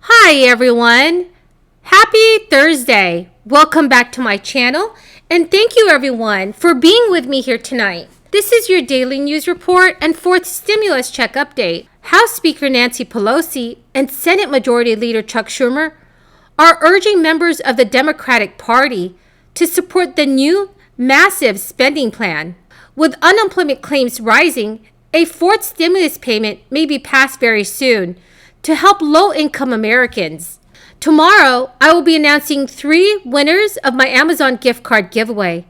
Hi everyone! Happy Thursday! Welcome back to my channel and thank you everyone for being with me here tonight. This is your daily news report and fourth stimulus check update. House Speaker Nancy Pelosi and Senate Majority Leader Chuck Schumer are urging members of the Democratic Party to support the new massive spending plan. With unemployment claims rising, a fourth stimulus payment may be passed very soon to help low-income Americans. Tomorrow, I will be announcing 3 winners of my Amazon gift card giveaway.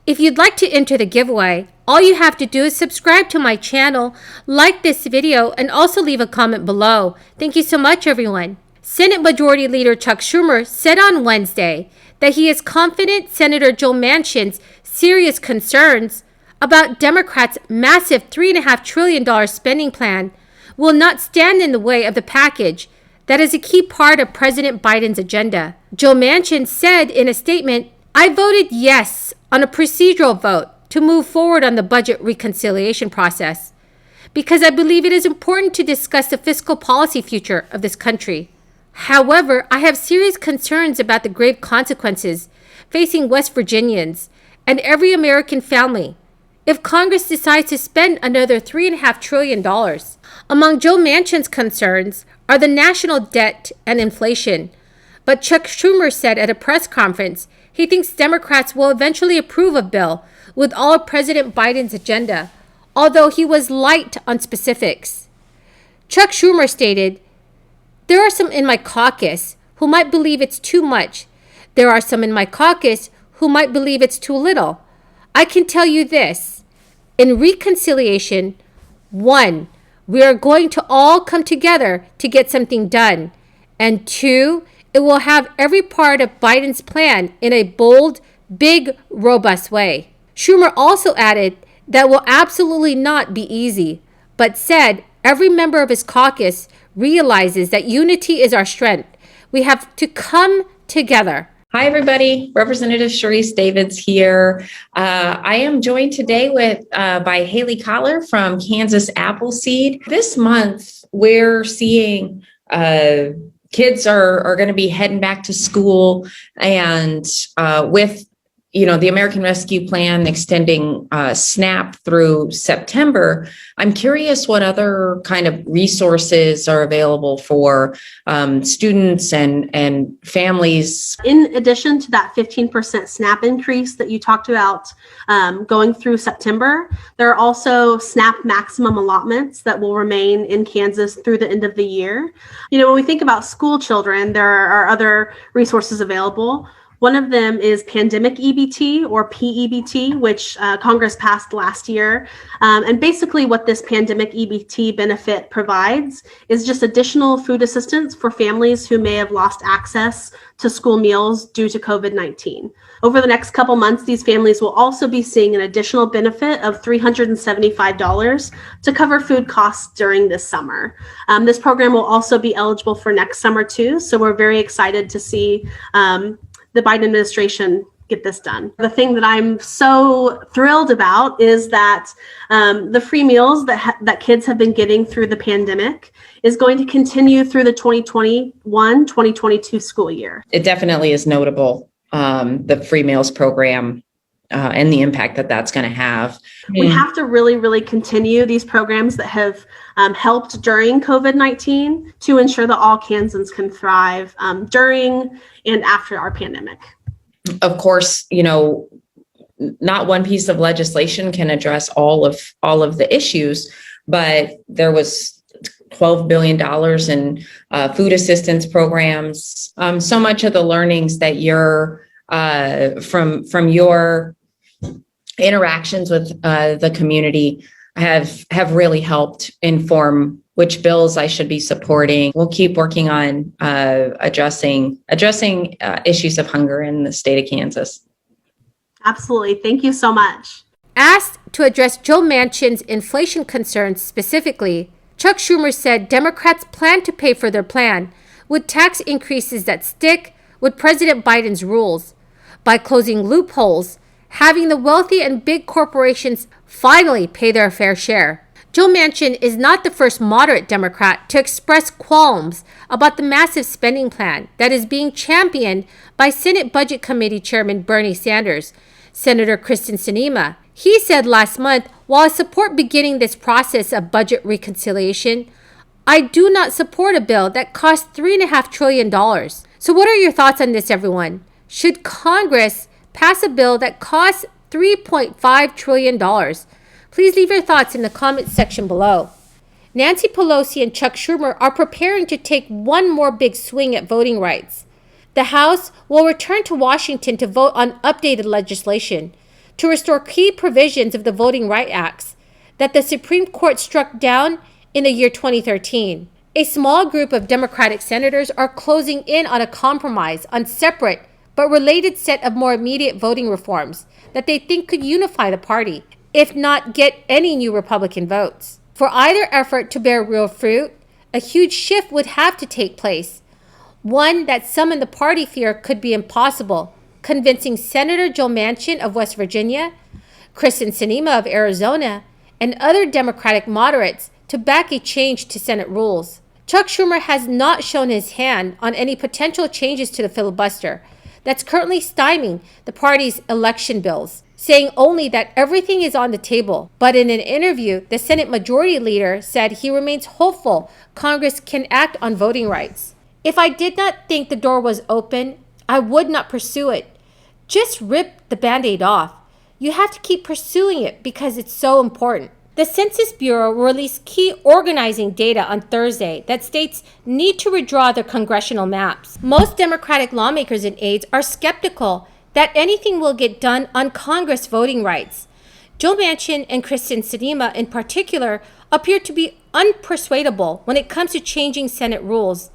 If you'd like to enter the giveaway, all you have to do is subscribe to my channel, like this video, and also leave a comment below. Thank you so much, everyone. Senate Majority Leader Chuck Schumer said on Wednesday that he is confident Senator Joe Manchin's serious concerns about Democrats' massive $3.5 trillion spending plan will not stand in the way of the package that is a key part of President Biden's agenda. Joe Manchin said in a statement, "I voted yes on a procedural vote to move forward on the budget reconciliation process because I believe it is important to discuss the fiscal policy future of this country. However, I have serious concerns about the grave consequences facing West Virginians and every American family if Congress decides to spend another $3.5 trillion. Among Joe Manchin's concerns are the national debt and inflation, but Chuck Schumer said at a press conference he thinks Democrats will eventually approve a bill with all of President Biden's agenda, although he was light on specifics. Chuck Schumer stated, "There are some in my caucus who might believe it's too much. There are some in my caucus who might believe it's too little. I can tell you this. In reconciliation, 1, we are going to all come together to get something done. And 2, it will have every part of Biden's plan in a bold, big, robust way." Schumer also added that will absolutely not be easy, but said every member of his caucus realizes that unity is our strength. We have to come together. Hi, everybody. Representative Sharice Davids here. I am joined today by Haley Collar from Kansas Appleseed. This month, we're seeing kids are going to be heading back to school, and with the American Rescue Plan extending SNAP through September, I'm curious what other kind of resources are available for students and families. In addition to that 15% SNAP increase that you talked about going through September, there are also SNAP maximum allotments that will remain in Kansas through the end of the year. When we think about school children, there are other resources available. One of them is Pandemic EBT or PEBT, which Congress passed last year. And basically what this Pandemic EBT benefit provides is just additional food assistance for families who may have lost access to school meals due to COVID-19. Over the next couple months, these families will also be seeing an additional benefit of $375 to cover food costs during this summer. This program will also be eligible for next summer too, so we're very excited to see the Biden administration get this done. The thing that I'm so thrilled about is that the free meals that kids have been getting through the pandemic is going to continue through the 2021-2022 school year. It definitely is notable, the free meals program and the impact that that's going to have. We have to really, really continue these programs that have helped during COVID-19 to ensure that all Kansans can thrive during and after our pandemic. Of course, not one piece of legislation can address all of the issues, but there was $12 billion in food assistance programs. So much of the learnings that you're from your interactions with the community have really helped inform which bills I should be supporting. We'll keep working on addressing issues of hunger in the state of Kansas. Absolutely. Thank you so much. Asked to address Joe Manchin's inflation concerns specifically, Chuck Schumer said Democrats plan to pay for their plan with tax increases that stick with President Biden's rules by closing loopholes, having the wealthy and big corporations finally pay their fair share. Joe Manchin is not the first moderate Democrat to express qualms about the massive spending plan that is being championed by Senate Budget Committee Chairman Bernie Sanders, Senator Kristen Sinema. He said last month, while I support beginning this process of budget reconciliation, I do not support a bill that costs $3.5 trillion. So what are your thoughts on this, everyone? Should Congress pass a bill that costs $3.5 trillion? Please leave your thoughts in the comments section below. Nancy Pelosi and Chuck Schumer are preparing to take one more big swing at voting rights. The House will return to Washington to vote on updated legislation to restore key provisions of the Voting Rights Acts that the Supreme Court struck down in the year 2013. A small group of Democratic senators are closing in on a compromise on separate but related set of more immediate voting reforms that they think could unify the party, if not get any new Republican votes. For either effort to bear real fruit, a huge shift would have to take place, one that some in the party fear could be impossible, convincing Senator Joe Manchin of West Virginia, Kristen Sinema of Arizona, and other Democratic moderates to back a change to Senate rules. Chuck Schumer has not shown his hand on any potential changes to the filibuster that's currently stymieing the party's election bills, saying only that everything is on the table. But in an interview, the Senate Majority Leader said he remains hopeful Congress can act on voting rights. If I did not think the door was open, I would not pursue it. Just rip the Band-Aid off. You have to keep pursuing it because it's so important. The Census Bureau released key organizing data on Thursday that states need to redraw their congressional maps. Most Democratic lawmakers and aides are skeptical that anything will get done on Congress voting rights. Joe Manchin and Kristen Sinema in particular appear to be unpersuadable when it comes to changing Senate rules.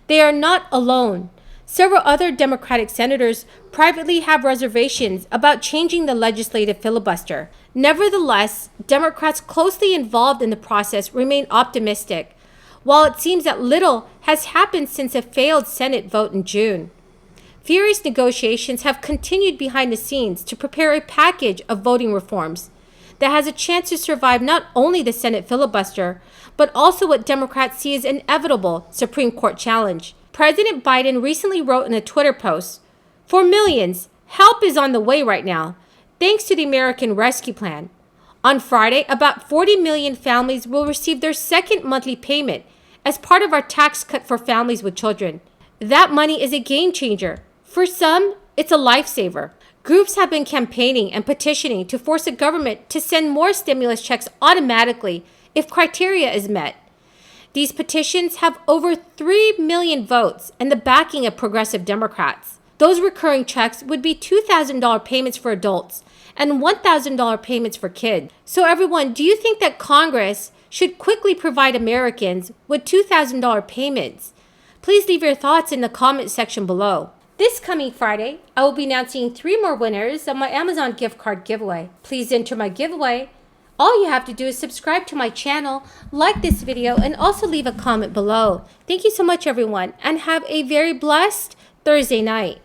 They are not alone. Several other Democratic senators privately have reservations about changing the legislative filibuster. Nevertheless, Democrats closely involved in the process remain optimistic, while it seems that little has happened since a failed Senate vote in June. Furious negotiations have continued behind the scenes to prepare a package of voting reforms that has a chance to survive not only the Senate filibuster, but also what Democrats see as inevitable Supreme Court challenge. President Biden recently wrote in a Twitter post, "For millions, help is on the way right now, thanks to the American Rescue Plan. On Friday, about 40 million families will receive their second monthly payment as part of our tax cut for families with children. That money is a game changer. For some, it's a lifesaver." Groups have been campaigning and petitioning to force the government to send more stimulus checks automatically if criteria is met. These petitions have over 3 million votes and the backing of progressive Democrats. Those recurring checks would be $2,000 payments for adults and $1,000 payments for kids. So everyone, do you think that Congress should quickly provide Americans with $2,000 payments? Please leave your thoughts in the comment section below. This coming Friday, I will be announcing 3 more winners of my Amazon gift card giveaway. Please enter my giveaway. All you have to do is subscribe to my channel, like this video, and also leave a comment below. Thank you so much, everyone, and have a very blessed Thursday night.